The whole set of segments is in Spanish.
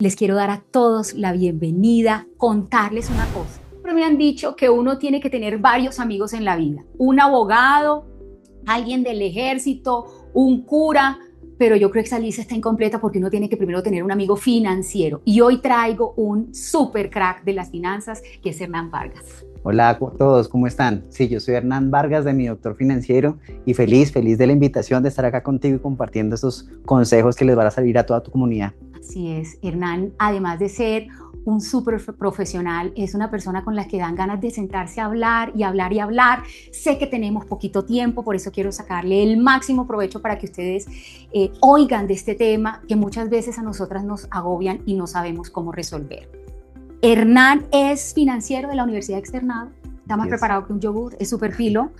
Les quiero dar a todos la bienvenida, contarles una cosa. Pero me han dicho que uno tiene que tener varios amigos en la vida. Un abogado, alguien del ejército, un cura, pero yo creo que esa lista está incompleta porque uno tiene que primero tener un amigo financiero. Y hoy traigo un super crack de las finanzas, que es Hernán Vargas. Hola a todos, ¿cómo están? Sí, yo soy Hernán Vargas de Mi Doctor Financiero y feliz de la invitación de estar acá contigo y compartiendo estos consejos que les van a servir a toda tu comunidad. Así es, Hernán, además de ser un súper profesional, es una persona con la que dan ganas de sentarse a hablar y hablar y hablar. Sé que tenemos poquito tiempo, por eso quiero sacarle el máximo provecho para que ustedes oigan de este tema que muchas veces a nosotras nos agobian y no sabemos cómo resolver. Hernán es financiero de la Universidad Externado, está más preparado que un yogur, es súper pilo,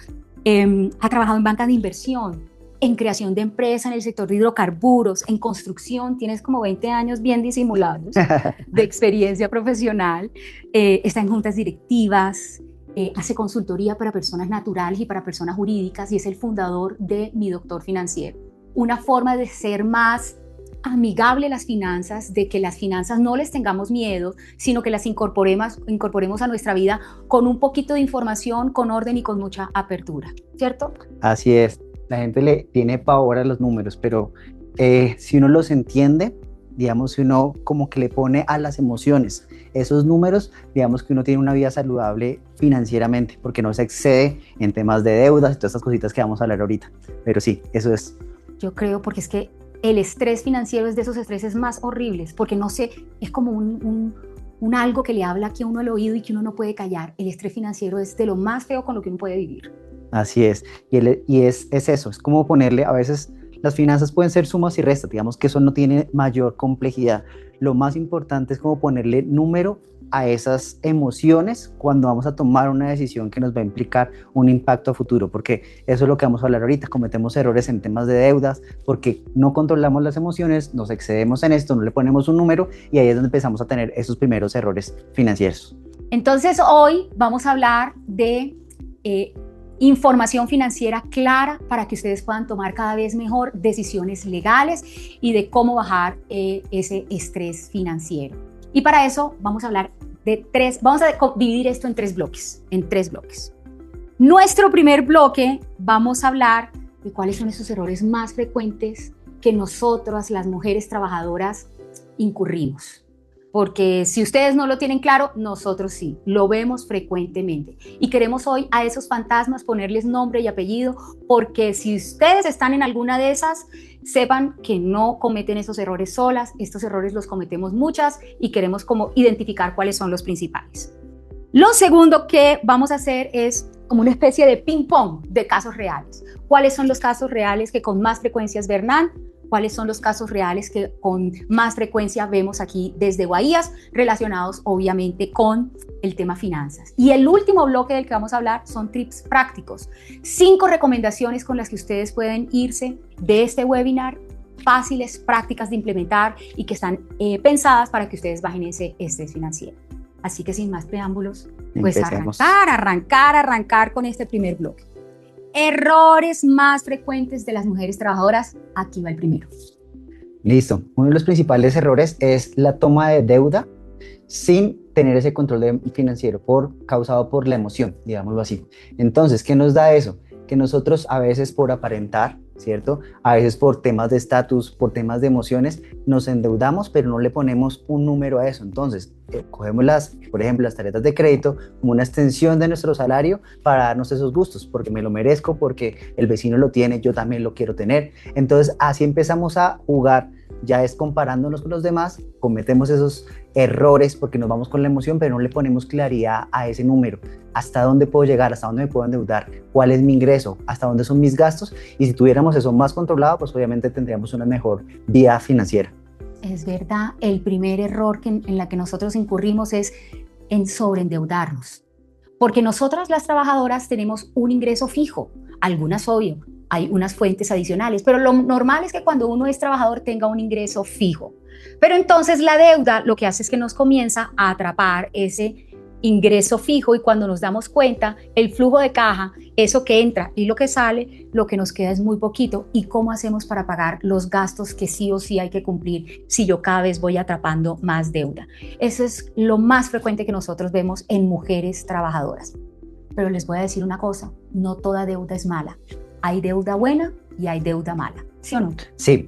ha trabajado en banca de inversión, en creación de empresa en el sector de hidrocarburos, en construcción, tienes como 20 años bien disimulados de experiencia profesional, está en juntas directivas, hace consultoría para personas naturales y para personas jurídicas y es el fundador de Mi Doctor Financiero, una forma de ser más amigable las finanzas, de que las finanzas no les tengamos miedo, sino que las incorporemos a nuestra vida con un poquito de información, con orden y con mucha apertura, ¿cierto? Así es, la gente le tiene pavor a los números, pero si uno los entiende, digamos, si uno como que le pone a las emociones esos números, digamos que uno tiene una vida saludable financieramente, porque no se excede en temas de deudas y todas estas cositas que vamos a hablar ahorita, pero sí, eso es. Yo creo, porque es que el estrés financiero es de esos estreses más horribles, porque no sé, es como un algo que le habla aquí a uno al oído y que uno no puede callar. El estrés financiero es de lo más feo con lo que uno puede vivir. Así es, y es eso, es como ponerle, a veces las finanzas pueden ser sumas y restas, digamos que eso no tiene mayor complejidad. Lo más importante es como ponerle número a esas emociones cuando vamos a tomar una decisión que nos va a implicar un impacto a futuro, porque eso es lo que vamos a hablar ahorita. Cometemos errores en temas de deudas porque no controlamos las emociones, nos excedemos en esto, no le ponemos un número y ahí es donde empezamos a tener esos primeros errores financieros. Entonces hoy vamos a hablar de información financiera clara para que ustedes puedan tomar cada vez mejor decisiones legales y de cómo bajar ese estrés financiero. Y para eso vamos a hablar vamos a dividir esto en tres bloques. Nuestro primer bloque vamos a hablar de cuáles son esos errores más frecuentes que nosotras, las mujeres trabajadoras, incurrimos. Porque si ustedes no lo tienen claro, nosotros sí, lo vemos frecuentemente. Y queremos hoy a esos fantasmas ponerles nombre y apellido, porque si ustedes están en alguna de esas, sepan que no cometen esos errores solas, estos errores los cometemos muchas y queremos como identificar cuáles son los principales. Lo segundo que vamos a hacer es como una especie de ping-pong de casos reales. ¿Cuáles son los casos reales que con más frecuencia ve Hernán? ¿Cuáles son los casos reales que con más frecuencia vemos aquí desde Guaías, relacionados obviamente con el tema finanzas? Y el último bloque del que vamos a hablar son tips prácticos. 5 recomendaciones con las que ustedes pueden irse de este webinar, fáciles, prácticas de implementar y que están pensadas para que ustedes bajen ese estrés financiero. Así que sin más preámbulos, pues arrancar con este primer bloque. Errores más frecuentes de las mujeres trabajadoras. Aquí va el primero. Listo. Uno de los principales errores es la toma de deuda sin tener ese control financiero causado por la emoción, digámoslo así. Entonces, ¿qué nos da eso? Que nosotros a veces por aparentar, ¿cierto? A veces por temas de estatus, por temas de emociones, nos endeudamos, pero no le ponemos un número a eso. Entonces, cogemos por ejemplo, las tarjetas de crédito como una extensión de nuestro salario para darnos esos gustos, porque me lo merezco, porque el vecino lo tiene, yo también lo quiero tener. Entonces, así empezamos a jugar, ya es comparándonos con los demás, cometemos esos errores porque nos vamos con la emoción, pero no le ponemos claridad a ese número. ¿Hasta dónde puedo llegar? ¿Hasta dónde me puedo endeudar? ¿Cuál es mi ingreso? ¿Hasta dónde son mis gastos? Y si tuviéramos eso más controlado, pues obviamente tendríamos una mejor vida financiera. Es verdad, el primer error en la que nosotros incurrimos es en sobreendeudarnos. Porque nosotras las trabajadoras tenemos un ingreso fijo, algunas obvio, hay unas fuentes adicionales, pero lo normal es que cuando uno es trabajador tenga un ingreso fijo. Pero entonces la deuda lo que hace es que nos comienza a atrapar ese ingreso fijo y cuando nos damos cuenta, el flujo de caja, eso que entra y lo que sale, lo que nos queda es muy poquito. ¿Y cómo hacemos para pagar los gastos que sí o sí hay que cumplir si yo cada vez voy atrapando más deuda? Eso es lo más frecuente que nosotros vemos en mujeres trabajadoras. Pero les voy a decir una cosa, no toda deuda es mala. Hay deuda buena y hay deuda mala, ¿sí o no? Sí.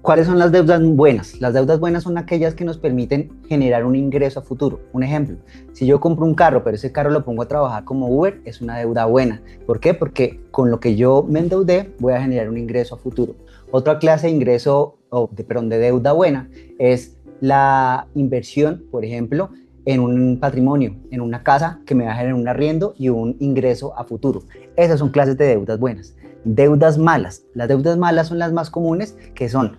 ¿Cuáles son las deudas buenas? Las deudas buenas son aquellas que nos permiten generar un ingreso a futuro. Un ejemplo, si yo compro un carro, pero ese carro lo pongo a trabajar como Uber, es una deuda buena. ¿Por qué? Porque con lo que yo me endeudé voy a generar un ingreso a futuro. Otra clase de ingreso, de deuda buena, es la inversión, por ejemplo, en un patrimonio, en una casa que me va a generar un arriendo y un ingreso a futuro. Esas son clases de deudas buenas. Deudas malas. Las deudas malas son las más comunes, que son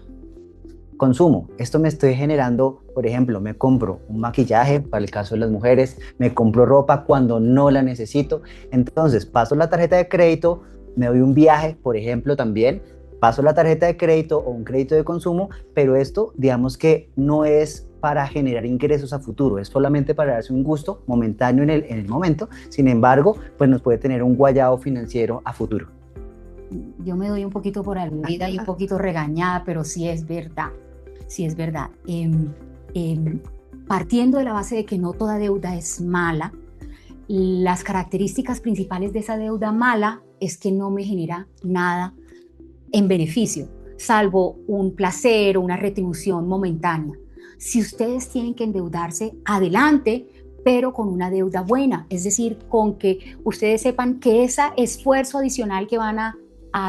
consumo. Esto me estoy generando, por ejemplo, me compro un maquillaje, para el caso de las mujeres, me compro ropa cuando no la necesito, entonces paso la tarjeta de crédito, me doy un viaje, por ejemplo, también, paso la tarjeta de crédito o un crédito de consumo, pero esto, digamos que no es para generar ingresos a futuro, es solamente para darse un gusto momentáneo en el momento, sin embargo, pues nos puede tener un guayabo financiero a futuro. Yo me doy un poquito por aludida y un poquito regañada, pero sí es verdad. Sí es verdad. Partiendo de la base de que no toda deuda es mala, las características principales de esa deuda mala es que no me genera nada en beneficio, salvo un placer o una retribución momentánea. Si ustedes tienen que endeudarse, adelante, pero con una deuda buena, es decir, con que ustedes sepan que ese esfuerzo adicional que van a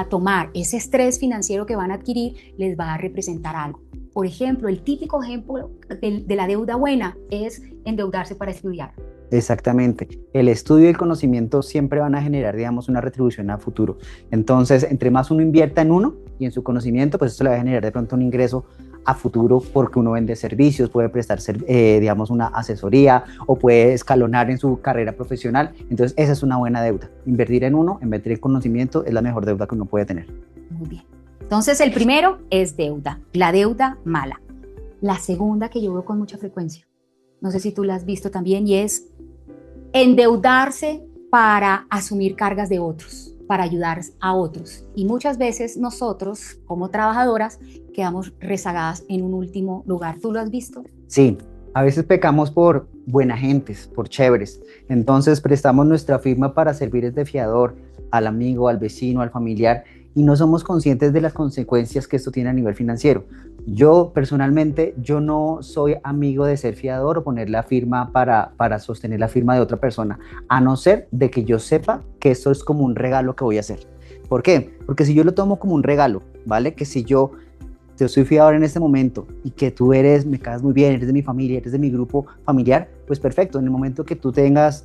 tomar, ese estrés financiero que van a adquirir, les va a representar algo. Por ejemplo, el típico ejemplo de la deuda buena es endeudarse para estudiar. Exactamente. El estudio y el conocimiento siempre van a generar, digamos, una retribución a futuro. Entonces, entre más uno invierta en uno y en su conocimiento, pues esto le va a generar de pronto un ingreso a futuro porque uno vende servicios, puede prestar, digamos, una asesoría o puede escalonar en su carrera profesional. Entonces, esa es una buena deuda. Invertir en uno, invertir en conocimiento es la mejor deuda que uno puede tener. Muy bien. Entonces, el primero es deuda, la deuda mala. La segunda que yo veo con mucha frecuencia, no sé si tú la has visto también, y es endeudarse para asumir cargas de otros, para ayudar a otros. Y muchas veces nosotros, como trabajadoras, quedamos rezagadas en un último lugar. ¿Tú lo has visto? Sí, a veces pecamos por buena gentes, por chéveres. Entonces prestamos nuestra firma para servir de fiador al amigo, al vecino, al familiar, y no somos conscientes de las consecuencias que esto tiene a nivel financiero. Yo personalmente, yo no soy amigo de ser fiador o poner la firma para sostener la firma de otra persona, a no ser de que yo sepa que esto es como un regalo que voy a hacer. ¿Por qué? Porque si yo lo tomo como un regalo, ¿vale? Que si yo soy fiador en este momento y que tú me caes muy bien, eres de mi familia, eres de mi grupo familiar, pues perfecto, en el momento que tú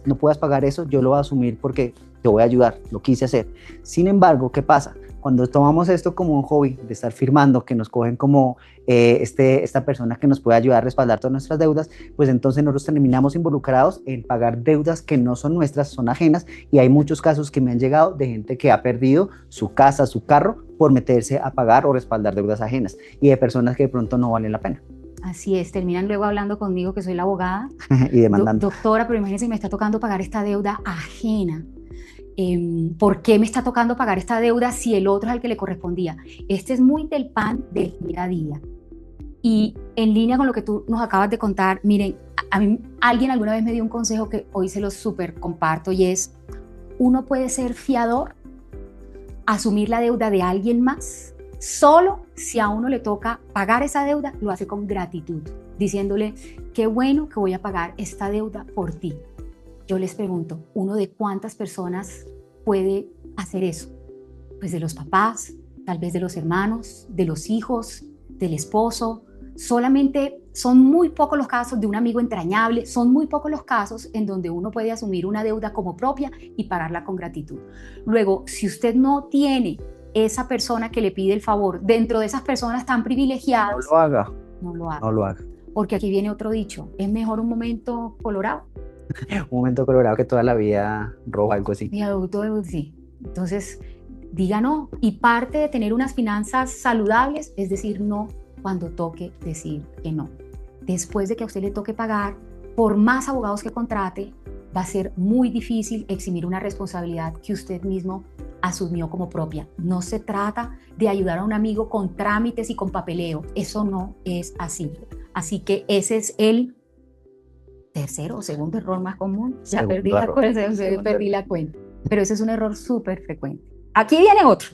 no puedas pagar eso, yo lo voy a asumir porque te voy a ayudar, lo quise hacer. Sin embargo, ¿qué pasa? Cuando tomamos esto como un hobby, de estar firmando, que nos cogen como esta persona que nos puede ayudar a respaldar todas nuestras deudas, pues entonces nosotros terminamos involucrados en pagar deudas que no son nuestras, son ajenas, y hay muchos casos que me han llegado de gente que ha perdido su casa, su carro, por meterse a pagar o respaldar deudas ajenas, y de personas que de pronto no valen la pena. Así es, terminan luego hablando conmigo, que soy la abogada. Y demandando. Doctora, pero imagínense, me está tocando pagar esta deuda ajena. ¿Por qué me está tocando pagar esta deuda si el otro es el que le correspondía? Este es muy del pan del día a día. Y en línea con lo que tú nos acabas de contar, miren, a mí alguien alguna vez me dio un consejo que hoy se lo súper comparto, y es: uno puede ser fiador, asumir la deuda de alguien más, solo si a uno le toca pagar esa deuda, lo hace con gratitud, diciéndole: qué bueno que voy a pagar esta deuda por ti. Yo les pregunto, ¿uno de cuántas personas puede hacer eso? Pues de los papás, tal vez de los hermanos, de los hijos, del esposo. Solamente son muy pocos los casos de un amigo entrañable, son muy pocos los casos en donde uno puede asumir una deuda como propia y pagarla con gratitud. Luego, si usted no tiene esa persona que le pide el favor dentro de esas personas tan privilegiadas, No lo haga. No lo haga. No lo haga. Porque aquí viene otro dicho: es mejor un momento colorado. Un momento colorado que toda la vida roja, algo así. Mi adulto, sí. Entonces, diga no. Y parte de tener unas finanzas saludables es decir no cuando toque decir que no. Después de que a usted le toque pagar, por más abogados que contrate, va a ser muy difícil eximir una responsabilidad que usted mismo asumió como propia. No se trata de ayudar a un amigo con trámites y con papeleo. Eso no es así. Así que ese es el tercero o segundo error más común. Ya perdí la cuenta. Pero ese es un error súper frecuente. Aquí viene otro.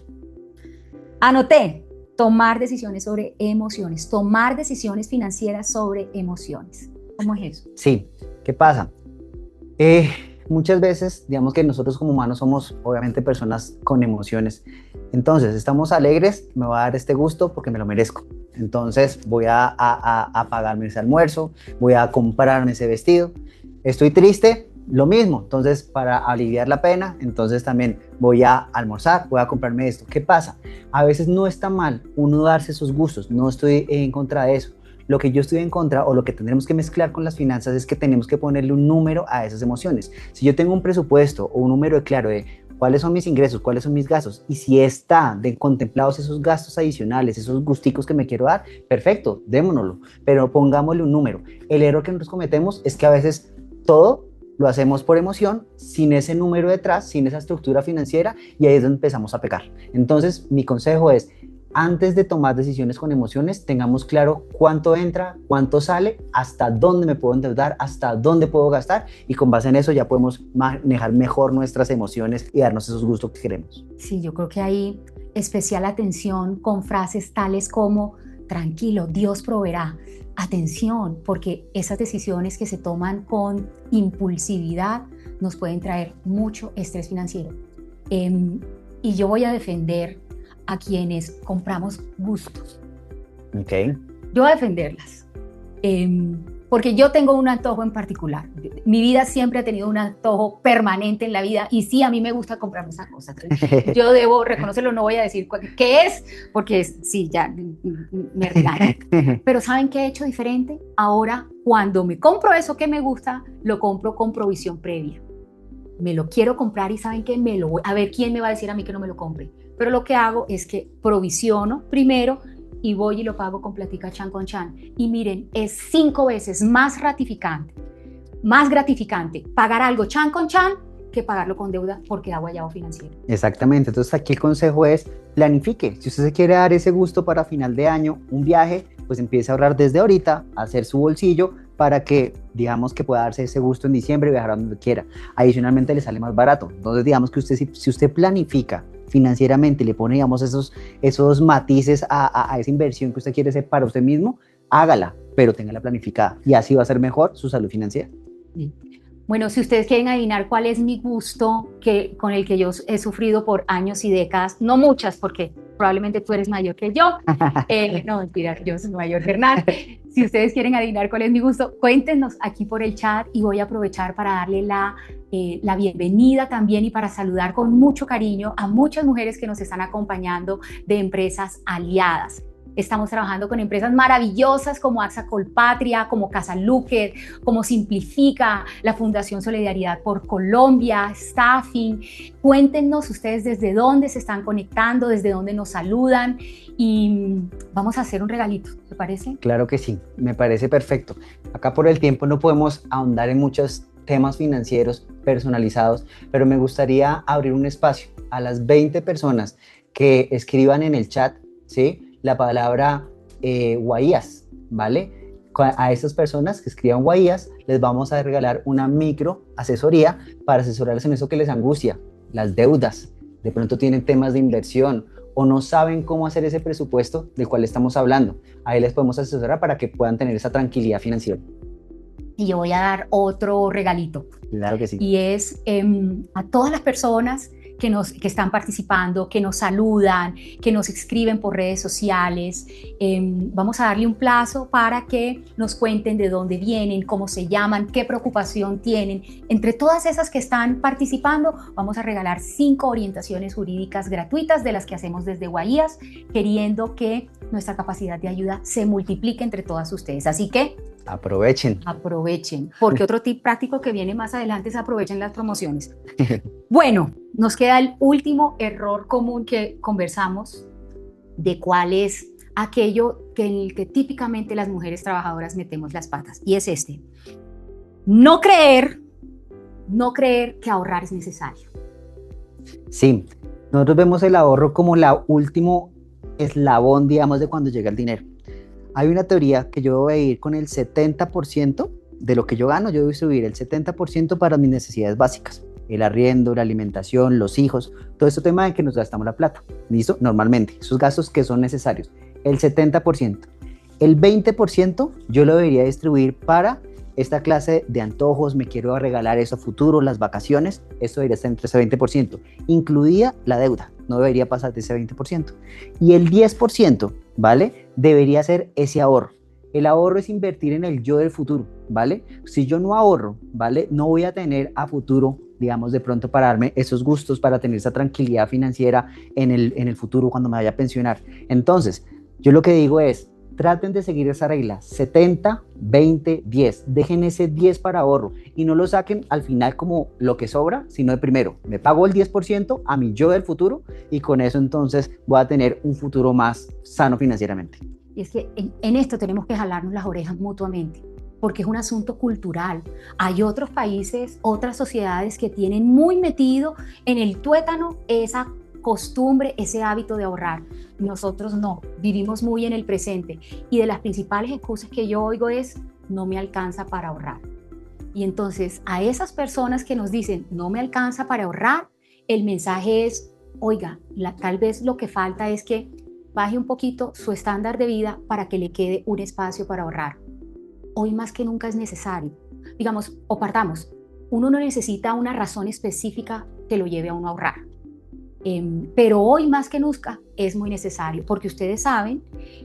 Anoté. Tomar decisiones sobre emociones. Tomar decisiones financieras sobre emociones. ¿Cómo es eso? Sí. ¿Qué pasa? Muchas veces, digamos que nosotros como humanos somos obviamente personas con emociones. Entonces, estamos alegres, me va a dar este gusto porque me lo merezco. Entonces, voy a pagarme ese almuerzo, voy a comprarme ese vestido. Estoy triste, lo mismo. Entonces, para aliviar la pena, entonces también voy a almorzar, voy a comprarme esto. ¿Qué pasa? A veces no está mal uno darse esos gustos, no estoy en contra de eso. Lo que yo estoy en contra o lo que tendremos que mezclar con las finanzas es que tenemos que ponerle un número a esas emociones. Si yo tengo un presupuesto o un número claro de cuáles son mis ingresos, cuáles son mis gastos, y si están contemplados esos gastos adicionales, esos gusticos que me quiero dar, perfecto, démonoslo, pero pongámosle un número. El error que nosotros cometemos es que a veces todo lo hacemos por emoción, sin ese número detrás, sin esa estructura financiera, y ahí es donde empezamos a pecar. Entonces, mi consejo es, antes de tomar decisiones con emociones, tengamos claro cuánto entra, cuánto sale, hasta dónde me puedo endeudar, hasta dónde puedo gastar, y con base en eso ya podemos manejar mejor nuestras emociones y darnos esos gustos que queremos. Sí, yo creo que hay especial atención con frases tales como tranquilo, Dios proveerá. Atención, porque esas decisiones que se toman con impulsividad nos pueden traer mucho estrés financiero. Y yo voy a defender a quienes compramos gustos. Okay. Yo voy a defenderlas. Porque yo tengo un antojo en particular. Mi vida siempre ha tenido un antojo permanente en la vida y sí, a mí me gusta comprarme esa cosa. Entonces, yo debo reconocerlo, no voy a decir qué es, porque sí, ya me regañan. Pero ¿saben qué he hecho diferente? Ahora, cuando me compro eso que me gusta, lo compro con provisión previa. Me lo quiero comprar y ¿saben qué? A ver quién me va a decir a mí que no me lo compre. Pero lo que hago es que provisiono primero y voy y lo pago con platica chan con chan. Y miren, es 5 veces más gratificante pagar algo chan con chan que pagarlo con deuda porque da guayabo financiero. Exactamente, entonces aquí el consejo es planifique. Si usted se quiere dar ese gusto para final de año, un viaje, pues empiece a ahorrar desde ahorita, a hacer su bolsillo para que, digamos, que pueda darse ese gusto en diciembre y viajar a donde quiera. Adicionalmente le sale más barato. Entonces digamos que usted, si usted planifica financieramente y le pone, digamos, esos matices a esa inversión que usted quiere hacer para usted mismo, hágala, pero téngala planificada y así va a ser mejor su salud financiera. Sí. Bueno, si ustedes quieren adivinar cuál es mi gusto con el que yo he sufrido por años y décadas, no muchas, porque probablemente tú eres mayor que yo. No, mentira, yo soy mayor que Hernán. Si ustedes quieren adivinar cuál es mi gusto, cuéntenos aquí por el chat y voy a aprovechar para darle la bienvenida también y para saludar con mucho cariño a muchas mujeres que nos están acompañando de empresas aliadas. Estamos trabajando con empresas maravillosas como AXA Colpatria, como Casa Luker, como Simplifica, la Fundación Solidaridad por Colombia, Staffing. Cuéntenos ustedes desde dónde se están conectando, desde dónde nos saludan y vamos a hacer un regalito, ¿te parece? Claro que sí, me parece perfecto. Acá por el tiempo no podemos ahondar en muchos temas financieros personalizados, pero me gustaría abrir un espacio a las 20 personas que escriban en el chat, ¿sí?, la palabra Guaías, ¿vale? A esas personas que escriban Guaías les vamos a regalar una micro asesoría para asesorarles en eso que les angustia, las deudas. De pronto tienen temas de inversión o no saben cómo hacer ese presupuesto del cual estamos hablando. Ahí les podemos asesorar para que puedan tener esa tranquilidad financiera. Y yo voy a dar otro regalito. Claro que sí. Y es a todas las personas que están participando, que nos saludan, que nos escriben por redes sociales. Vamos a darle un plazo para que nos cuenten de dónde vienen, cómo se llaman, qué preocupación tienen. Entre todas esas que están participando, vamos a regalar 5 orientaciones jurídicas gratuitas de las que hacemos desde Guaías, queriendo que nuestra capacidad de ayuda se multiplique entre todas ustedes. Así que aprovechen, porque otro tip práctico que viene más adelante es aprovechen las promociones. Bueno, nos queda el último error común que conversamos de cuál es aquello en el que típicamente las mujeres trabajadoras metemos las patas, y es este. no creer, no creer que ahorrar es necesario. Sí, nosotros vemos el ahorro como la último eslabón, digamos, de cuando llega el dinero. Hay una teoría que yo voy a ir con el 70% de lo que yo gano, yo voy a subir el 70% para mis necesidades básicas, el arriendo, la alimentación, los hijos, todo este tema de que nos gastamos la plata, ¿listo? Normalmente, esos gastos que son necesarios, el 70%. El 20% yo lo debería distribuir para esta clase de antojos, me quiero regalar eso a futuro, las vacaciones, eso debería estar entre ese 20%, incluida la deuda, no debería pasar de ese 20%. Y el 10%, ¿vale? Debería ser ese ahorro. El ahorro es invertir en el yo del futuro, ¿vale? Si yo no ahorro, ¿vale? No voy a tener a futuro, digamos, de pronto para darme esos gustos, para tener esa tranquilidad financiera en el futuro cuando me vaya a pensionar. Entonces, yo lo que digo es, traten de seguir esa regla, 70, 20, 10. Dejen ese 10 para ahorro y no lo saquen al final como lo que sobra, sino de primero, me pago el 10% a mi yo del futuro y con eso entonces voy a tener un futuro más sano financieramente. Y es que en esto tenemos que jalarnos las orejas mutuamente, porque es un asunto cultural. Hay otros países, otras sociedades que tienen muy metido en el tuétano esa costumbre, ese hábito de ahorrar. Nosotros no, vivimos muy en el presente y de las principales excusas que yo oigo es no me alcanza para ahorrar. Y entonces a esas personas que nos dicen no me alcanza para ahorrar, el mensaje es, oiga, tal vez lo que falta es que baje un poquito su estándar de vida para que le quede un espacio para ahorrar. Hoy más que nunca es necesario. Digamos, o partamos, uno no necesita una razón específica que lo lleve a uno a ahorrar. Pero hoy más que nunca es muy necesario porque ustedes saben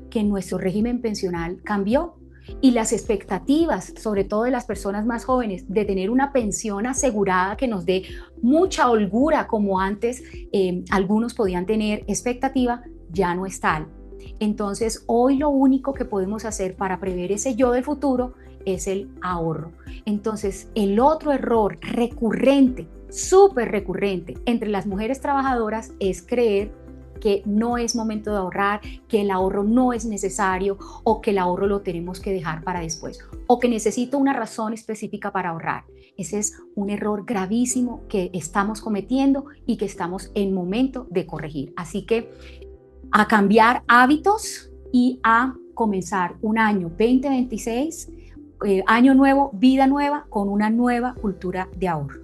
que nuestro régimen pensional cambió y las expectativas, sobre todo de las personas más jóvenes, de tener una pensión asegurada que nos dé mucha holgura como antes algunos podían tener expectativa, ya no es tal. Entonces hoy lo único que podemos hacer para prever ese yo del futuro es el ahorro. Entonces el otro error recurrente, súper recurrente entre las mujeres trabajadoras es creer que no es momento de ahorrar, que el ahorro no es necesario o que el ahorro lo tenemos que dejar para después o que necesito una razón específica para ahorrar. Ese es un error gravísimo que estamos cometiendo y que estamos en momento de corregir. Así que a cambiar hábitos y a comenzar un año 2026, año nuevo, vida nueva, con una nueva cultura de ahorro.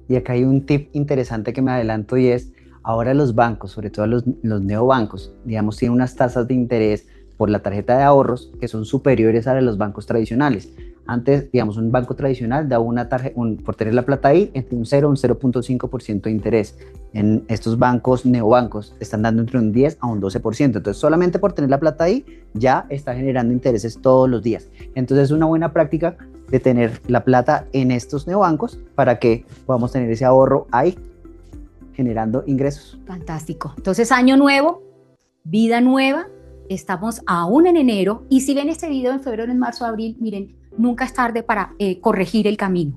Y acá hay un tip interesante que me adelanto y es, ahora los bancos, sobre todo los neobancos, digamos, tienen unas tasas de interés por la tarjeta de ahorros que son superiores a las de los bancos tradicionales. Antes, digamos, un banco tradicional da una tarjeta, por tener la plata ahí, entre un 0 y un 0.5% de interés. En estos bancos, neobancos, están dando entre un 10 a un 12%. Entonces, solamente por tener la plata ahí, ya está generando intereses todos los días. Entonces, es una buena práctica de tener la plata en estos neobancos para que podamos tener ese ahorro ahí, generando ingresos. Fantástico. Entonces, año nuevo, vida nueva. Estamos aún en enero y si ven este video en febrero, en marzo, abril, miren, nunca es tarde para corregir el camino.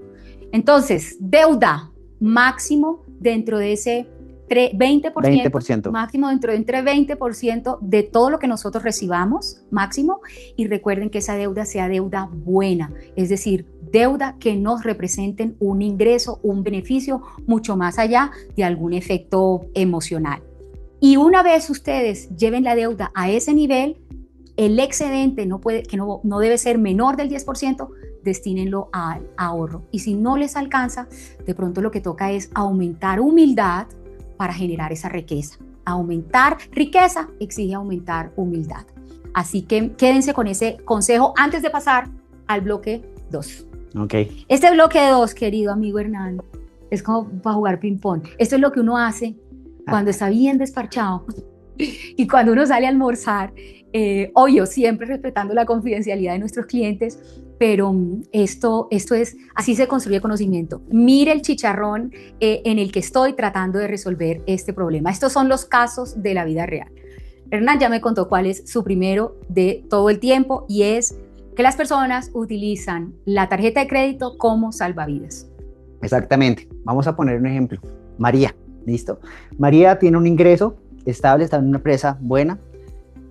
Entonces, deuda máximo dentro de ese 20%, máximo dentro de entre 20% de todo lo que nosotros recibamos, máximo, y recuerden que esa deuda sea deuda buena, es decir, deuda que nos representen un ingreso, un beneficio mucho más allá de algún efecto emocional. Y una vez ustedes lleven la deuda a ese nivel, el excedente no debe ser menor del 10%, destínenlo al ahorro. Y si no les alcanza, de pronto lo que toca es aumentar humildad para generar esa riqueza. Aumentar riqueza exige aumentar humildad. Así que quédense con ese consejo antes de pasar al bloque 2. Okay. Este bloque 2, querido amigo Hernán, es como para jugar ping-pong. Esto es lo que uno hace cuando está bien desparchado y cuando uno sale a almorzar, obvio, siempre respetando la confidencialidad de nuestros clientes, pero esto es, así se construye conocimiento. Mire el chicharrón en el que estoy tratando de resolver este problema. Estos son los casos de la vida real. Hernán ya me contó cuál es su primero de todo el tiempo y es que las personas utilizan la tarjeta de crédito como salvavidas. Exactamente. Vamos a poner un ejemplo. María. ¿Listo? María tiene un ingreso estable, está en una empresa buena,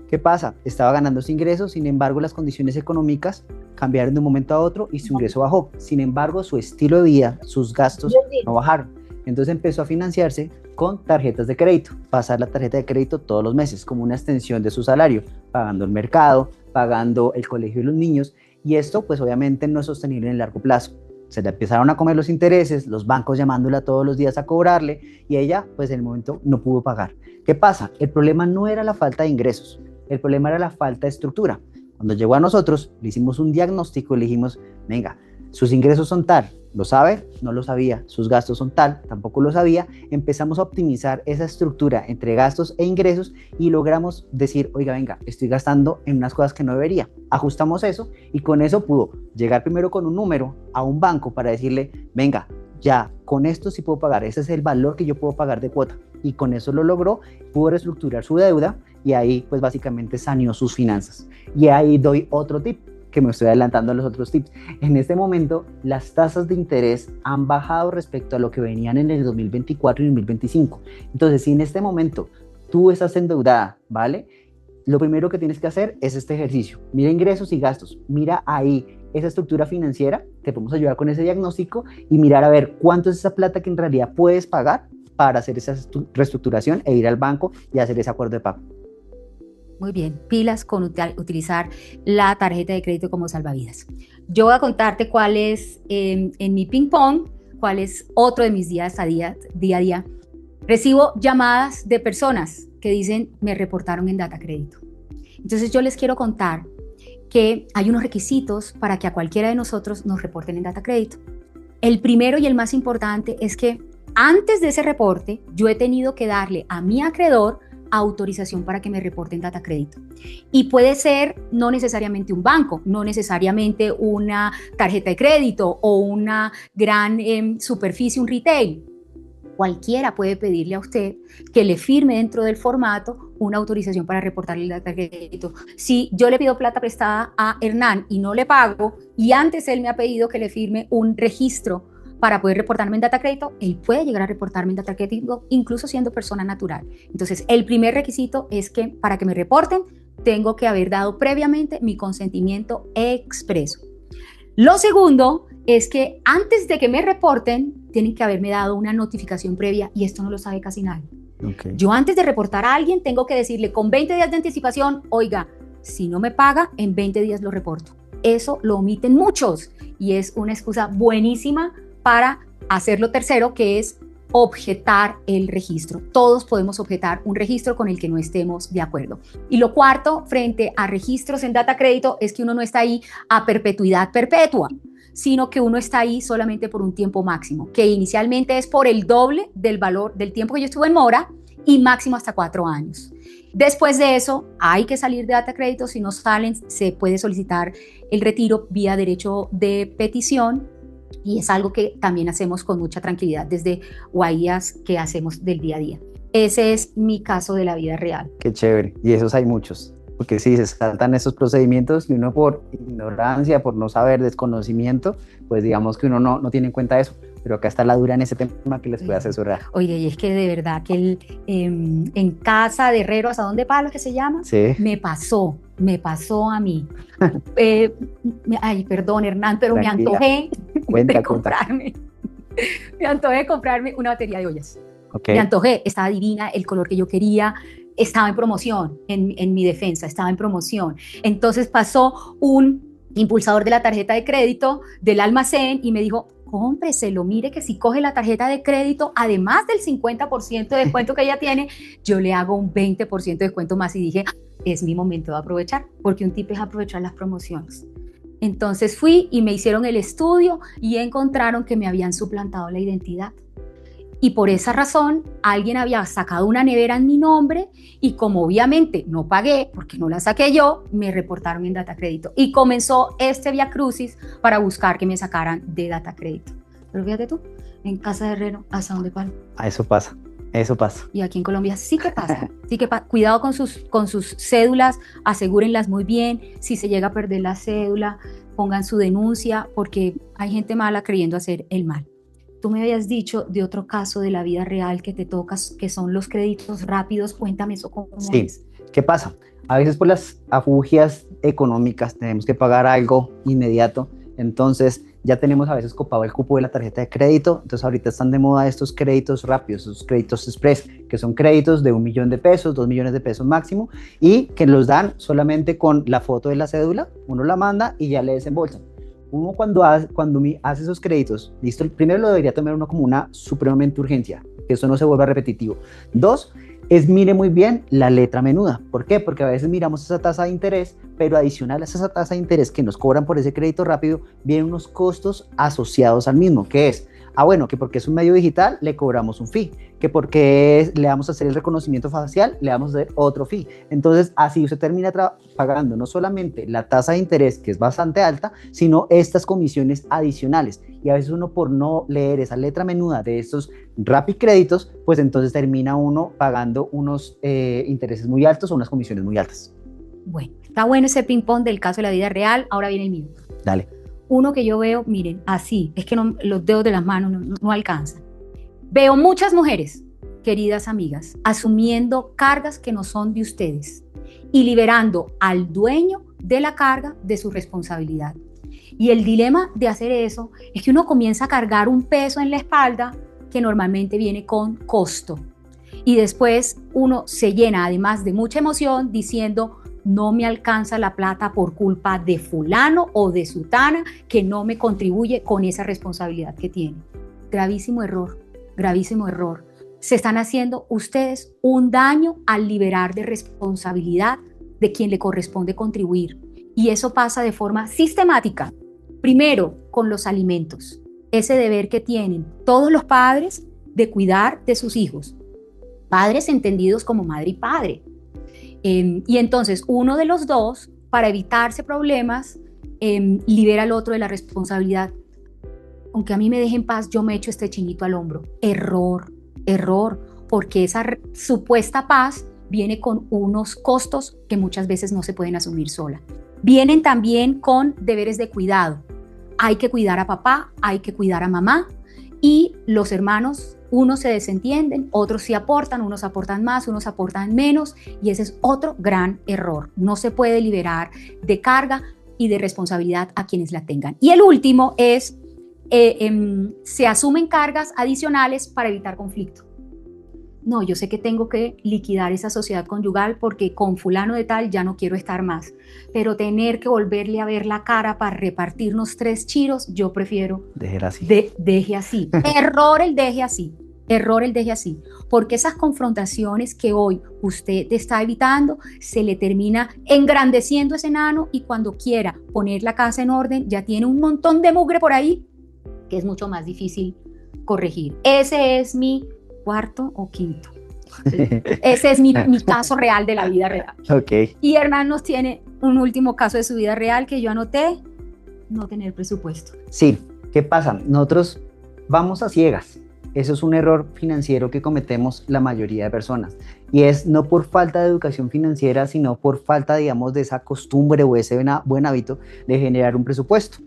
¿Qué pasa? Estaba ganando sus ingresos, sin embargo, las condiciones económicas cambiaron de un momento a otro y su ingreso bajó. Sin embargo, su estilo de vida, sus gastos no bajaron. Entonces empezó a financiarse con tarjetas de crédito, pasar la tarjeta de crédito todos los meses como una extensión de su salario, pagando el mercado, pagando el colegio de los niños, y esto pues obviamente no es sostenible en el largo plazo. Se le empezaron a comer los intereses, los bancos llamándola todos los días a cobrarle, y ella pues en el momento no pudo pagar. ¿Qué pasa? El problema no era la falta de ingresos, el problema era la falta de estructura. Cuando llegó a nosotros, le hicimos un diagnóstico y le dijimos, venga, sus ingresos son tal, ¿lo sabe? No lo sabía. Sus gastos son tal, tampoco lo sabía. Empezamos a optimizar esa estructura entre gastos e ingresos y logramos decir, oiga, venga, estoy gastando en unas cosas que no debería. Ajustamos eso y con eso pudo llegar primero con un número a un banco para decirle, venga, ya, con esto sí puedo pagar, ese es el valor que yo puedo pagar de cuota. Y con eso lo logró, pudo reestructurar su deuda y ahí pues básicamente saneó sus finanzas. Y ahí doy otro tip, que me estoy adelantando a los otros tips. En este momento, las tasas de interés han bajado respecto a lo que venían en el 2024 y 2025. Entonces, si en este momento tú estás endeudada, ¿vale? Lo primero que tienes que hacer es este ejercicio. Mira ingresos y gastos. Mira ahí esa estructura financiera. Te podemos ayudar con ese diagnóstico y mirar a ver cuánto es esa plata que en realidad puedes pagar para hacer esa reestructuración e ir al banco y hacer ese acuerdo de pago. Muy bien, pilas con utilizar la tarjeta de crédito como salvavidas. Yo voy a contarte cuál es, en mi ping pong, cuál es otro de mis días a día a día. Recibo llamadas de personas que dicen, me reportaron en Data Crédito. Entonces yo les quiero contar que hay unos requisitos para que a cualquiera de nosotros nos reporten en Data Crédito. El primero y el más importante es que antes de ese reporte, yo he tenido que darle a mi acreedor autorización para que me reporten Data Crédito. Y puede ser no necesariamente un banco, no necesariamente una tarjeta de crédito o una gran superficie, un retail. Cualquiera puede pedirle a usted que le firme dentro del formato una autorización para reportarle el Data Crédito. Si yo le pido plata prestada a Hernán y no le pago, y antes él me ha pedido que le firme un registro para poder reportarme en Data Crédito, él puede llegar a reportarme en Data Crédito, incluso siendo persona natural. Entonces, el primer requisito es que para que me reporten, tengo que haber dado previamente mi consentimiento expreso. Lo segundo es que antes de que me reporten, tienen que haberme dado una notificación previa, y esto no lo sabe casi nadie. Okay. Yo antes de reportar a alguien, tengo que decirle con 20 días de anticipación, oiga, si no me paga, en 20 días lo reporto. Eso lo omiten muchos, y es una excusa buenísima para hacer lo tercero, que es objetar el registro. Todos podemos objetar un registro con el que no estemos de acuerdo. Y lo cuarto, frente a registros en Data Crédito, es que uno no está ahí a perpetuidad perpetua, sino que uno está ahí solamente por un tiempo máximo, que inicialmente es por el doble del valor del tiempo que yo estuve en mora y máximo hasta 4 años. Después de eso, hay que salir de Data Crédito. Si no salen, se puede solicitar el retiro vía derecho de petición. Y es algo que también hacemos con mucha tranquilidad desde Guaías, que hacemos del día a día. Ese es mi caso de la vida real. Qué chévere. Y esos hay muchos. Porque sí, se saltan esos procedimientos y uno por ignorancia, por no saber, desconocimiento, pues digamos que uno no tiene en cuenta eso. Pero acá está la dura en ese tema que les puede asesorar. Oye, y es que de verdad que en casa de herrero, ¿hasta dónde palo que se llama? Sí. Me pasó a mí. Ay, perdón, Hernán, pero Tranquila. Me antojé Cuenta. de comprarme una batería de ollas. Okay. Me antojé, estaba divina, el color que yo quería, estaba en promoción, en mi defensa, estaba en promoción. Entonces pasó un impulsador de la tarjeta de crédito del almacén y me dijo, cómpreselo, mire que si coge la tarjeta de crédito, además del 50% de descuento que ella tiene, yo le hago un 20% de descuento más. Y dije, es mi momento de aprovechar, porque un tip es aprovechar las promociones. Entonces fui y me hicieron el estudio y encontraron que me habían suplantado la identidad. Y por esa razón, alguien había sacado una nevera en mi nombre y como obviamente no pagué, porque no la saqué yo, me reportaron en Data Crédito. Y comenzó este viacrucis para buscar que me sacaran de Data Crédito. Pero fíjate tú, en casa de herrero, ¿hasta dónde palo? Eso pasa. Y aquí en Colombia sí que pasa. Cuidado con sus cédulas, asegúrenlas muy bien. Si se llega a perder la cédula, pongan su denuncia, porque hay gente mala creyendo hacer el mal. Tú me habías dicho de otro caso de la vida real que te tocas, que son los créditos rápidos. Cuéntame eso cómo Sí. es. ¿Qué pasa? A veces por las afugias económicas tenemos que pagar algo inmediato, entonces ya tenemos a veces copado el cupo de la tarjeta de crédito, entonces ahorita están de moda estos créditos rápidos, estos créditos express, que son créditos de 1 millón de pesos, 2 millones de pesos máximo, y que los dan solamente con la foto de la cédula, uno la manda y ya le desembolsan. Uno cuando hace esos créditos, listo, primero lo debería tomar uno como una supremamente urgencia, que eso no se vuelva repetitivo. Dos, mire muy bien la letra menuda. ¿Por qué? Porque a veces miramos esa tasa de interés, pero adicional a esa tasa de interés que nos cobran por ese crédito rápido, vienen unos costos asociados al mismo, que es, bueno, que porque es un medio digital, le cobramos un fee, que porque le vamos a hacer el reconocimiento facial, le vamos a hacer otro fee. Entonces, así usted termina pagando no solamente la tasa de interés, que es bastante alta, sino estas comisiones adicionales. Y a veces uno, por no leer esa letra menuda de estos Rappi créditos, pues entonces termina uno pagando unos intereses muy altos o unas comisiones muy altas. Bueno, está bueno ese ping-pong del caso de la vida real. Ahora viene el mío. Dale. Uno que yo veo, miren, así, es que no, los dedos de las manos no alcanzan. Veo muchas mujeres, queridas amigas, asumiendo cargas que no son de ustedes y liberando al dueño de la carga de su responsabilidad. Y el dilema de hacer eso es que uno comienza a cargar un peso en la espalda que normalmente viene con costo. Y después uno se llena, además de mucha emoción, diciendo: no me alcanza la plata por culpa de fulano o de sutana que no me contribuye con esa responsabilidad que tiene. Gravísimo error, gravísimo error. Se están haciendo ustedes un daño al liberar de responsabilidad de quien le corresponde contribuir. Y eso pasa de forma sistemática. Primero, con los alimentos. Ese deber que tienen todos los padres de cuidar de sus hijos. Padres entendidos como madre y padre. Y entonces uno de los dos, para evitarse problemas, libera al otro de la responsabilidad. Aunque a mí me deje en paz, yo me echo este chinito al hombro. Error, porque esa supuesta paz viene con unos costos que muchas veces no se pueden asumir sola. Vienen también con deberes de cuidado. Hay que cuidar a papá, hay que cuidar a mamá, y los hermanos, unos se desentienden, otros sí aportan, unos aportan más, unos aportan menos, y ese es otro gran error. No se puede liberar de carga y de responsabilidad a quienes la tengan. Y el último es, se asumen cargas adicionales para evitar conflicto. No, yo sé que tengo que liquidar esa sociedad conyugal porque con fulano de tal ya no quiero estar más, pero tener que volverle a ver la cara para repartirnos 3 chiros, yo prefiero deje así. Deje así. Error el deje así, porque esas confrontaciones que hoy usted está evitando, se le termina engrandeciendo ese enano, y cuando quiera poner la casa en orden ya tiene un montón de mugre por ahí que es mucho más difícil corregir. Ese es mi cuarto o quinto. Ese es mi caso real de la vida real. Okay. Y Hernán nos tiene un último caso de su vida real que yo anoté: no tener presupuesto. Sí, ¿qué pasa? Nosotros vamos a ciegas. Eso es un error financiero que cometemos la mayoría de personas, y es no por falta de educación financiera, sino por falta, digamos, de esa costumbre o ese buen hábito de generar un presupuesto.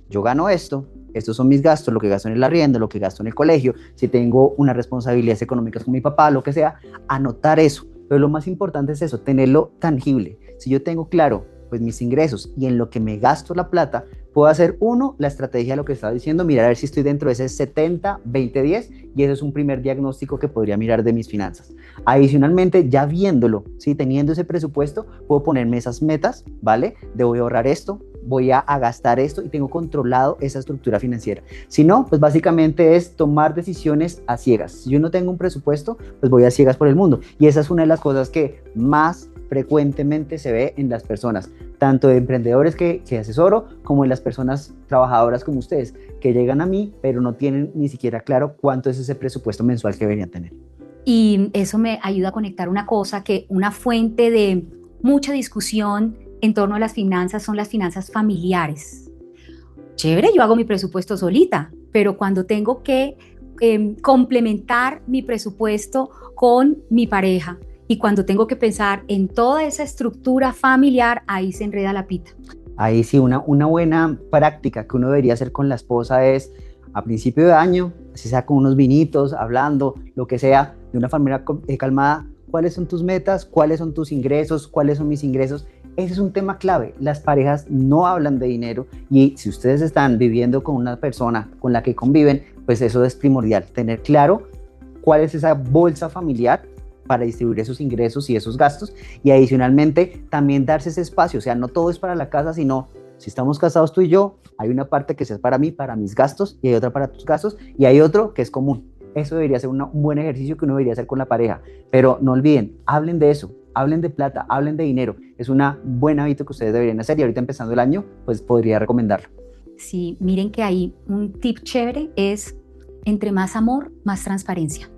Yo gano esto, estos son mis gastos, lo que gasto en el arriendo, lo que gasto en el colegio, si tengo unas responsabilidades económicas con mi papá, lo que sea, anotar eso. Pero lo más importante es eso, tenerlo tangible. Si yo tengo claro pues mis ingresos y en lo que me gasto la plata, puedo hacer la estrategia de lo que estaba diciendo, mirar a ver si estoy dentro de ese 70-20-10, y ese es un primer diagnóstico que podría mirar de mis finanzas. Adicionalmente, ya viéndolo, ¿sí? Teniendo ese presupuesto, puedo ponerme esas metas, ¿vale? De voy a ahorrar esto, voy a gastar esto, y tengo controlado esa estructura financiera. Si no, pues básicamente es tomar decisiones a ciegas. Si yo no tengo un presupuesto, pues voy a ciegas por el mundo, y esa es una de las cosas que más frecuentemente se ve en las personas, tanto de emprendedores que asesoro, como en las personas trabajadoras como ustedes, que llegan a mí, pero no tienen ni siquiera claro cuánto es ese presupuesto mensual que deberían tener. Y eso me ayuda a conectar una cosa, que una fuente de mucha discusión en torno a las finanzas son las finanzas familiares. Chévere, yo hago mi presupuesto solita, pero cuando tengo que complementar mi presupuesto con mi pareja, y cuando tengo que pensar en toda esa estructura familiar, ahí se enreda la pita. Ahí sí, una buena práctica que uno debería hacer con la esposa es, a principio de año, si sea con unos vinitos, hablando, lo que sea, de una manera calmada, cuáles son tus metas, cuáles son tus ingresos, cuáles son mis ingresos. Ese es un tema clave. Las parejas no hablan de dinero y si ustedes están viviendo con una persona con la que conviven, pues eso es primordial, tener claro cuál es esa bolsa familiar para distribuir esos ingresos y esos gastos, y adicionalmente también darse ese espacio. O sea, no todo es para la casa, sino si estamos casados tú y yo, hay una parte que es para mí, para mis gastos, y hay otra para tus gastos, y hay otro que es común. Eso debería ser un buen ejercicio que uno debería hacer con la pareja, pero no olviden, hablen de eso, hablen de plata, hablen de dinero. Es un buen hábito que ustedes deberían hacer, y ahorita empezando el año, pues podría recomendarlo. Sí, miren que ahí un tip chévere es: entre más amor, más transparencia.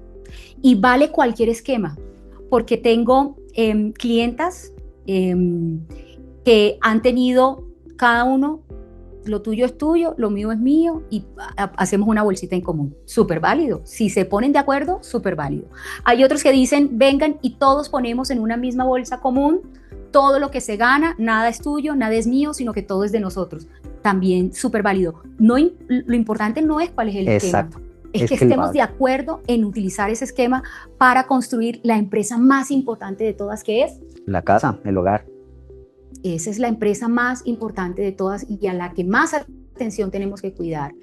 Y vale cualquier esquema, porque tengo clientas que han tenido cada uno, lo tuyo es tuyo, lo mío es mío, y hacemos una bolsita en común. Súper válido. Si se ponen de acuerdo, súper válido. Hay otros que dicen, vengan y todos ponemos en una misma bolsa común todo lo que se gana, nada es tuyo, nada es mío, sino que todo es de nosotros. También súper válido. No, lo importante no es cuál es el Exacto. esquema. Es que estemos de acuerdo en utilizar ese esquema para construir la empresa más importante de todas, que es la casa, el hogar. Esa es la empresa más importante de todas y a la que más atención tenemos que cuidar.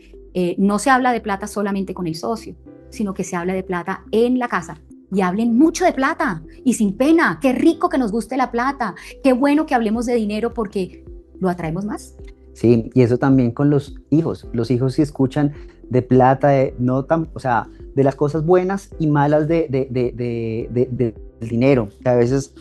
No se habla de plata solamente con el socio, sino que se habla de plata en la casa. Y hablen mucho de plata y sin pena. Qué rico que nos guste la plata. Qué bueno que hablemos de dinero porque lo atraemos más. Sí, y eso también con los hijos. Los hijos, si escuchan de plata, o sea, de las cosas buenas y malas del dinero, que a veces,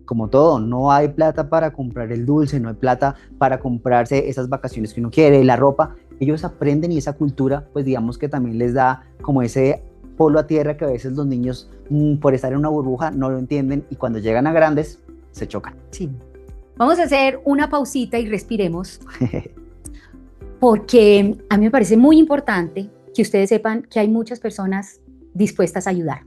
como todo, no hay plata para comprar el dulce, no hay plata para comprarse esas vacaciones que uno quiere, la ropa. Ellos aprenden, y esa cultura, pues digamos que también les da como ese polo a tierra que a veces los niños, por estar en una burbuja, no lo entienden, y cuando llegan a grandes, se chocan. Sí. Vamos a hacer una pausita y respiremos, porque a mí me parece muy importante que ustedes sepan que hay muchas personas dispuestas a ayudar.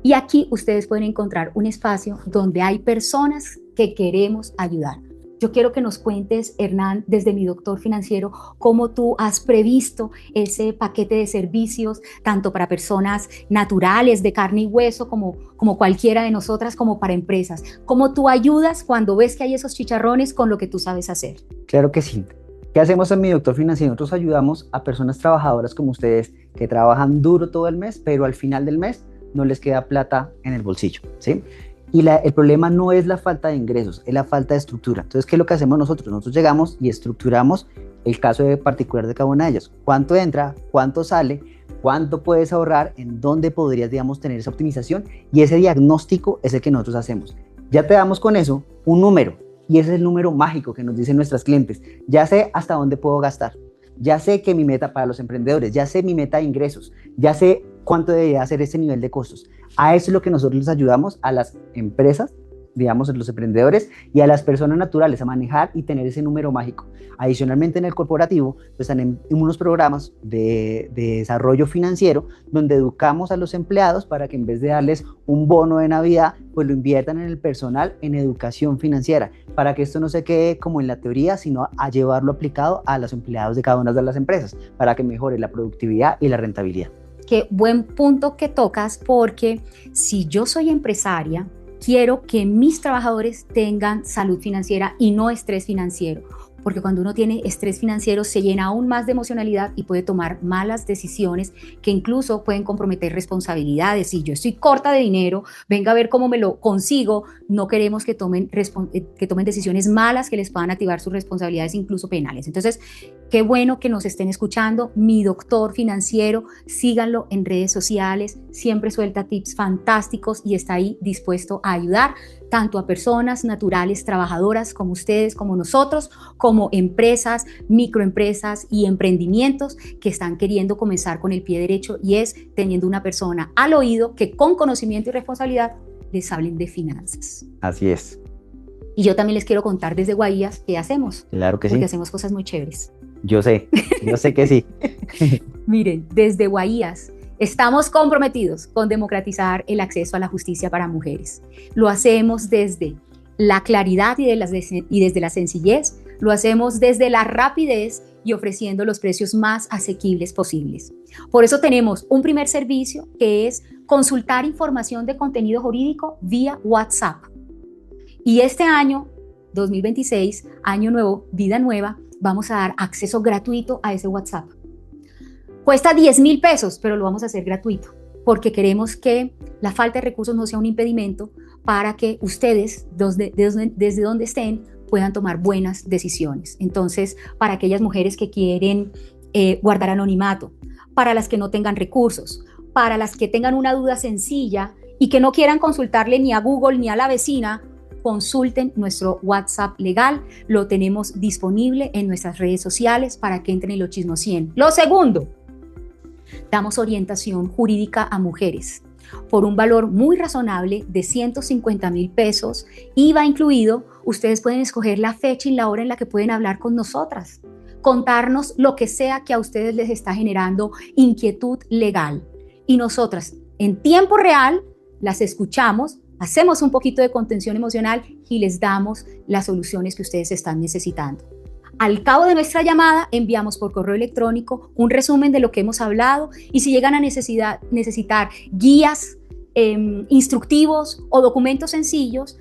Y aquí ustedes pueden encontrar un espacio donde hay personas que queremos ayudar. Yo quiero que nos cuentes, Hernán, desde Mi Doctor Financiero, cómo tú has previsto ese paquete de servicios, tanto para personas naturales, de carne y hueso, como cualquiera de nosotras, como para empresas. ¿Cómo tú ayudas cuando ves que hay esos chicharrones con lo que tú sabes hacer? Claro que sí. ¿Qué hacemos en Mi Doctor Financiero? Nosotros ayudamos a personas trabajadoras como ustedes, que trabajan duro todo el mes, pero al final del mes no les queda plata en el bolsillo, ¿sí? Y el problema no es la falta de ingresos, es la falta de estructura. Entonces, ¿qué es lo que hacemos nosotros? Nosotros llegamos y estructuramos el caso particular de cada una de ellas. ¿Cuánto entra? ¿Cuánto sale? ¿Cuánto puedes ahorrar? ¿En dónde podrías, digamos, tener esa optimización? Y ese diagnóstico es el que nosotros hacemos. Ya te damos con eso un número, y ese es el número mágico que nos dicen nuestras clientes. Ya sé hasta dónde puedo gastar. Ya sé que mi meta para los emprendedores, ya sé mi meta de ingresos, ya sé cuánto debería hacer ese nivel de costos. A eso es lo que nosotros les ayudamos a las empresas, digamos, a los emprendedores y a las personas naturales a manejar y tener ese número mágico. Adicionalmente, en el corporativo, pues están en unos programas de desarrollo financiero donde educamos a los empleados para que en vez de darles un bono de Navidad, pues lo inviertan en el personal en educación financiera, para que esto no se quede como en la teoría, sino a llevarlo aplicado a los empleados de cada una de las empresas, para que mejore la productividad y la rentabilidad. Qué buen punto que tocas, porque si yo soy empresaria, quiero que mis trabajadores tengan salud financiera y no estrés financiero, porque cuando uno tiene estrés financiero se llena aún más de emocionalidad y puede tomar malas decisiones que incluso pueden comprometer responsabilidades. Si yo estoy corta de dinero, venga a ver cómo me lo consigo. No queremos que tomen decisiones malas que les puedan activar sus responsabilidades, incluso penales. Entonces, qué bueno que nos estén escuchando. Mi Doctor Financiero, síganlo en redes sociales, siempre suelta tips fantásticos y está ahí dispuesto a ayudar tanto a personas naturales, trabajadoras como ustedes, como nosotros, como empresas, microempresas y emprendimientos que están queriendo comenzar con el pie derecho, y es teniendo una persona al oído que con conocimiento y responsabilidad les hablen de finanzas. Así es. Y yo también les quiero contar desde Guaías qué hacemos. Claro que sí. Porque hacemos cosas muy chéveres. Yo sé que sí. Miren, desde Guaías estamos comprometidos con democratizar el acceso a la justicia para mujeres. Lo hacemos desde la claridad y desde la sencillez, lo hacemos desde la rapidez y ofreciendo los precios más asequibles posibles. Por eso tenemos un primer servicio que es consultar información de contenido jurídico vía WhatsApp. Y este año, 2026, año nuevo, vida nueva, vamos a dar acceso gratuito a ese WhatsApp. Cuesta 10,000 pesos, pero lo vamos a hacer gratuito, porque queremos que la falta de recursos no sea un impedimento para que ustedes, desde donde estén, puedan tomar buenas decisiones. Entonces, para aquellas mujeres que quieren guardar anonimato, para las que no tengan recursos, para las que tengan una duda sencilla y que no quieran consultarle ni a Google ni a la vecina, consulten nuestro WhatsApp legal. Lo tenemos disponible en nuestras redes sociales para que entren y lo chismosien. Lo segundo, damos orientación jurídica a mujeres por un valor muy razonable de 150,000 pesos, IVA incluido. Ustedes pueden escoger la fecha y la hora en la que pueden hablar con nosotras, contarnos lo que sea que a ustedes les está generando inquietud legal. Y nosotras, en tiempo real, las escuchamos, hacemos un poquito de contención emocional y les damos las soluciones que ustedes están necesitando. Al cabo de nuestra llamada, enviamos por correo electrónico un resumen de lo que hemos hablado, y si llegan a necesitar guías, instructivos o documentos sencillos,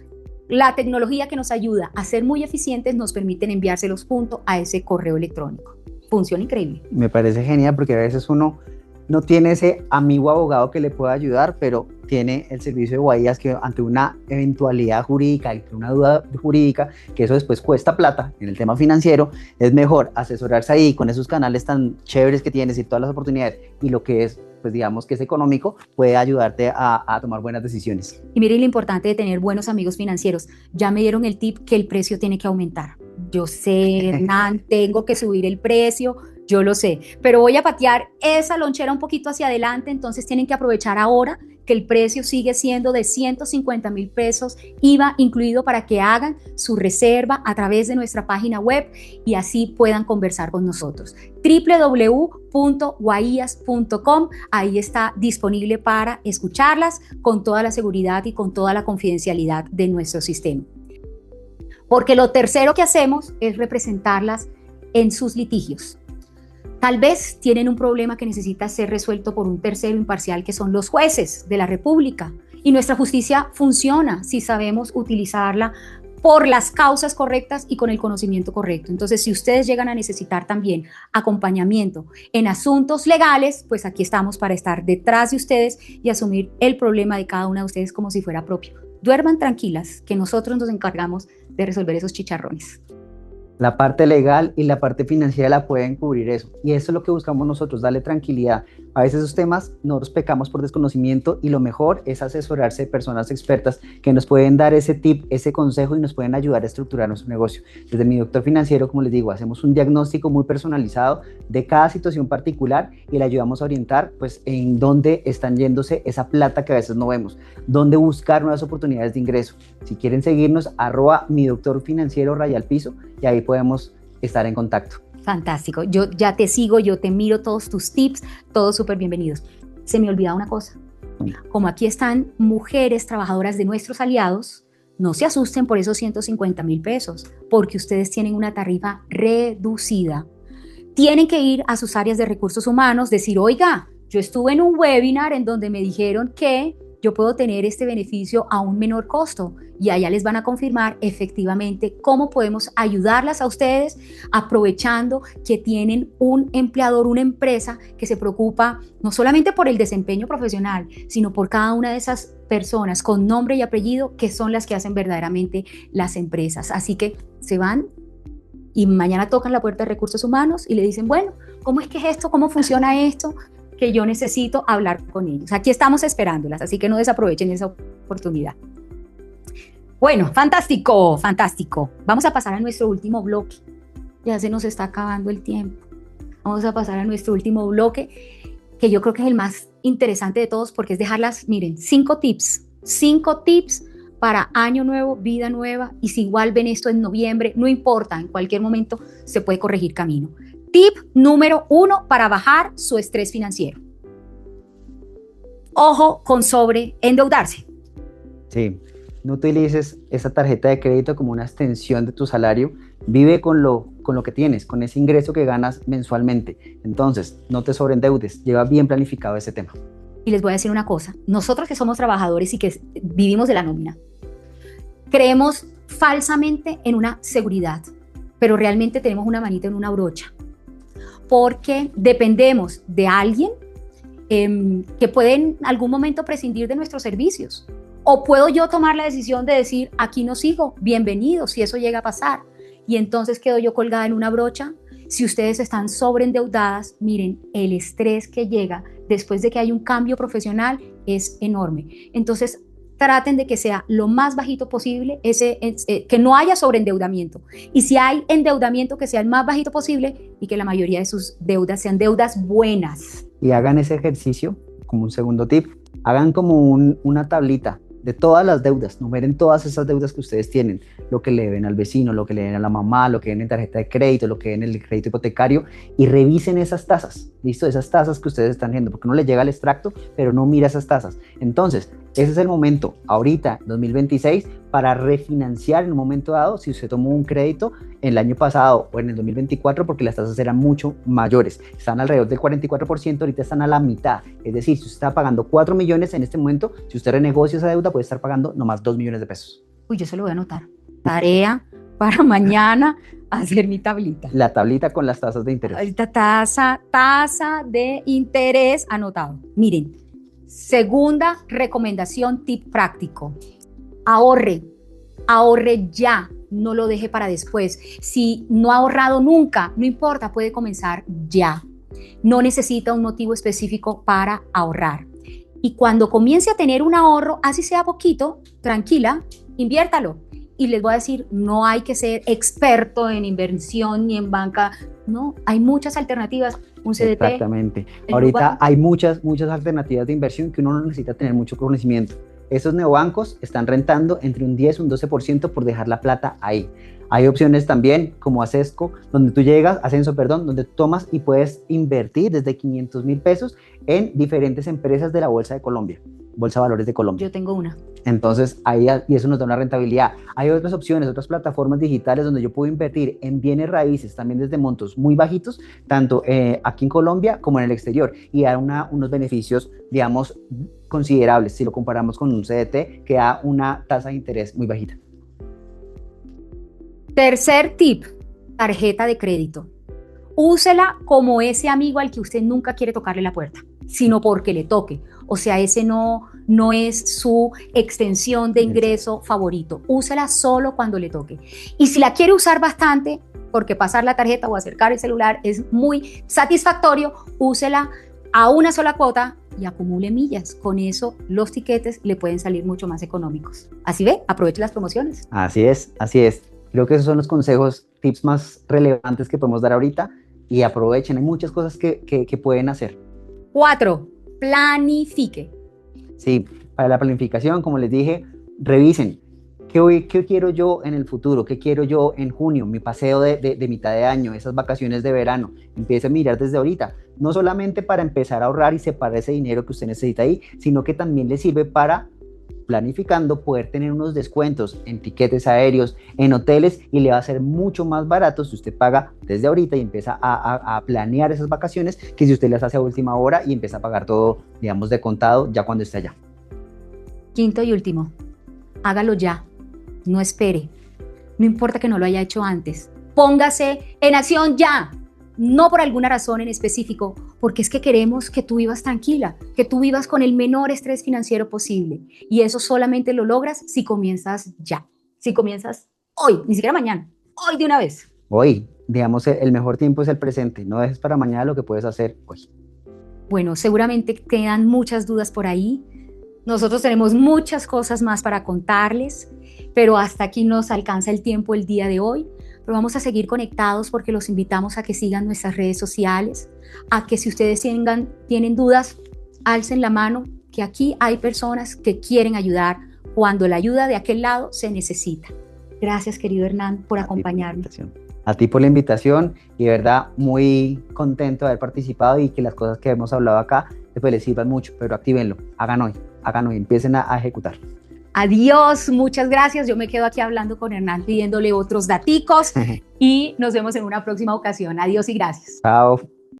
la tecnología que nos ayuda a ser muy eficientes nos permite enviárselos junto a ese correo electrónico. Funciona increíble. Me parece genial, porque a veces uno no tiene ese amigo abogado que le pueda ayudar, pero tiene el servicio de Guaías, que ante una eventualidad jurídica, ante una duda jurídica, que eso después cuesta plata en el tema financiero, es mejor asesorarse ahí con esos canales tan chéveres que tienes y todas las oportunidades, y lo que es, pues digamos que es económico, puede ayudarte a tomar buenas decisiones. Y miren lo importante de tener buenos amigos financieros. Ya me dieron el tip que el precio tiene que aumentar. Yo sé, Hernán, tengo que subir el precio, yo lo sé, pero voy a patear esa lonchera un poquito hacia adelante, entonces tienen que aprovechar ahora que el precio sigue siendo de 150,000 pesos, IVA incluido, para que hagan su reserva a través de nuestra página web y así puedan conversar con nosotros. www.guaías.com, ahí está disponible para escucharlas con toda la seguridad y con toda la confidencialidad de nuestro sistema. Porque lo tercero que hacemos es representarlas en sus litigios. Tal vez tienen un problema que necesita ser resuelto por un tercero imparcial, que son los jueces de la República. Y nuestra justicia funciona si sabemos utilizarla por las causas correctas y con el conocimiento correcto. Entonces, si ustedes llegan a necesitar también acompañamiento en asuntos legales, pues aquí estamos para estar detrás de ustedes y asumir el problema de cada una de ustedes como si fuera propio. Duerman tranquilas, que nosotros nos encargamos de resolver esos chicharrones. La parte legal y la parte financiera la pueden cubrir eso. Y eso es lo que buscamos nosotros, darle tranquilidad. A veces esos temas nosotros pecamos por desconocimiento, y lo mejor es asesorarse de personas expertas que nos pueden dar ese tip, ese consejo, y nos pueden ayudar a estructurar nuestro negocio. Desde Mi Doctor Financiero, como les digo, hacemos un diagnóstico muy personalizado de cada situación particular y le ayudamos a orientar pues en dónde están yéndose esa plata que a veces no vemos, dónde buscar nuevas oportunidades de ingreso. Si quieren seguirnos, @midoctorfinanciero _, y ahí podemos estar en contacto. Fantástico. Yo ya te sigo, yo te miro todos tus tips, todos súper bienvenidos. Se me olvidaba una cosa. Como aquí están mujeres trabajadoras de nuestros aliados, no se asusten por esos 150,000 pesos, porque ustedes tienen una tarifa reducida. Tienen que ir a sus áreas de recursos humanos, decir, oiga, yo estuve en un webinar en donde me dijeron que yo puedo tener este beneficio a un menor costo, y allá les van a confirmar efectivamente cómo podemos ayudarlas a ustedes, aprovechando que tienen un empleador, una empresa que se preocupa no solamente por el desempeño profesional, sino por cada una de esas personas con nombre y apellido, que son las que hacen verdaderamente las empresas. Así que se van y mañana tocan la puerta de recursos humanos y le dicen, bueno, ¿cómo es que es esto? ¿Cómo funciona esto? Que yo necesito hablar con ellos. Aquí estamos esperándolas, así que no desaprovechen esa oportunidad. Bueno, fantástico, fantástico. Vamos a pasar a nuestro último bloque. Ya se nos está acabando el tiempo. Vamos a pasar a nuestro último bloque, que yo creo que es el más interesante de todos, porque es dejarlas, miren, 5 tips para año nuevo, vida nueva, y si igual ven esto en noviembre, no importa, en cualquier momento se puede corregir camino. Tip número 1 para bajar su estrés financiero. Ojo con sobreendeudarse. Sí, no utilices esa tarjeta de crédito como una extensión de tu salario. Vive con lo con lo que tienes, con ese ingreso que ganas mensualmente. Entonces, no te sobreendeudes, lleva bien planificado ese tema. Y les voy a decir una cosa, nosotros que somos trabajadores y que vivimos de la nómina, creemos falsamente en una seguridad, pero realmente tenemos una manita en una brocha, porque dependemos de alguien que puede en algún momento prescindir de nuestros servicios. O puedo yo tomar la decisión de decir, aquí no sigo, bienvenido, si eso llega a pasar. Y entonces quedo yo colgada en una brocha. Si ustedes están sobreendeudadas, miren, el estrés que llega después de que hay un cambio profesional es enorme. Entonces, traten de que sea lo más bajito posible, que no haya sobreendeudamiento. Y si hay endeudamiento, que sea el más bajito posible y que la mayoría de sus deudas sean deudas buenas. Y hagan ese ejercicio como un segundo tip. Hagan como una tablita de todas las deudas, numeren todas esas deudas que ustedes tienen, lo que le deben al vecino, lo que le deben a la mamá, lo que deben en tarjeta de crédito, lo que deben en el crédito hipotecario, y revisen esas tasas, ¿listo? Esas tasas que ustedes están viendo, porque uno le llega el extracto, pero no mira esas tasas. Entonces, ese es el momento, ahorita, 2026, para refinanciar en un momento dado, si usted tomó un crédito el año pasado o en el 2024, porque las tasas eran mucho mayores, están alrededor del 44%, ahorita están a la mitad, es decir, si usted está pagando 4 millones en este momento, si usted renegocia esa deuda, puede estar pagando nomás 2 millones de pesos. Uy, yo se lo voy a anotar, tarea para mañana, hacer mi tablita. La tablita con las tasas de interés. Ahorita tasa de interés anotado. Miren, segunda recomendación, tip práctico. Ahorre ya, no lo deje para después. Si no ha ahorrado nunca, no importa, puede comenzar ya. No necesita un motivo específico para ahorrar. Y cuando comience a tener un ahorro, así sea poquito, tranquila, inviértalo. Y les voy a decir, no hay que ser experto en inversión ni en banca. No, hay muchas alternativas. Un CDT. Exactamente. Ahorita hay muchas alternativas de inversión que uno no necesita tener mucho conocimiento. Esos neobancos están rentando entre un 10 y un 12% por dejar la plata ahí. Hay opciones también como Ascenso, donde tú llegas, donde tomas y puedes invertir desde 500,000 pesos en diferentes empresas de la Bolsa de Colombia, Bolsa de Valores de Colombia. Yo tengo una. Entonces, ahí, y eso nos da una rentabilidad. Hay otras opciones, otras plataformas digitales donde yo puedo invertir en bienes raíces, también desde montos muy bajitos, tanto aquí en Colombia como en el exterior, y dar unos beneficios, digamos, considerables si lo comparamos con un CDT que da una tasa de interés muy bajita. Tercer tip, tarjeta de crédito. Úsela como ese amigo al que usted nunca quiere tocarle la puerta, sino porque le toque. O sea, ese no es su extensión de ingreso favorito. Úsela solo cuando le toque. Y si la quiere usar bastante, porque pasar la tarjeta o acercar el celular es muy satisfactorio, úsela a una sola cuota y acumule millas. Con eso los tiquetes le pueden salir mucho más económicos. Así ve, aproveche las promociones. Así es. Creo que esos son los consejos, tips más relevantes que podemos dar ahorita, y aprovechen, hay muchas cosas que pueden hacer. 4, planifique. Sí, para la planificación, como les dije, revisen qué quiero yo en el futuro, qué quiero yo en junio, mi paseo de mitad de año, esas vacaciones de verano. Empiece a mirar desde ahorita, no solamente para empezar a ahorrar y separar ese dinero que usted necesita ahí, sino que también le sirve para, planificando, poder tener unos descuentos en tiquetes aéreos, en hoteles, y le va a ser mucho más barato si usted paga desde ahorita y empieza a planear esas vacaciones, que si usted las hace a última hora y empieza a pagar todo, digamos, de contado ya cuando esté allá. Quinto y último, hágalo ya, no espere, no importa que no lo haya hecho antes, póngase en acción ya. No por alguna razón en específico, porque es que queremos que tú vivas tranquila, que tú vivas con el menor estrés financiero posible. Y eso solamente lo logras si comienzas ya, si comienzas hoy, ni siquiera mañana, hoy de una vez. Hoy, digamos, el mejor tiempo es el presente, no dejes para mañana lo que puedes hacer hoy. Bueno, seguramente quedan muchas dudas por ahí. Nosotros tenemos muchas cosas más para contarles, pero hasta aquí nos alcanza el tiempo el día de hoy. Pero vamos a seguir conectados porque los invitamos a que sigan nuestras redes sociales, a que si ustedes tienen dudas, alcen la mano, que aquí hay personas que quieren ayudar cuando la ayuda de aquel lado se necesita. Gracias, querido Hernán, por acompañarnos. A ti por la invitación, y de verdad muy contento de haber participado y que las cosas que hemos hablado acá después les sirvan mucho, pero actívenlo, hagan hoy, empiecen a ejecutar. Adiós, muchas gracias. Yo me quedo aquí hablando con Hernán pidiéndole otros daticos y nos vemos en una próxima ocasión. Adiós y gracias. Chao.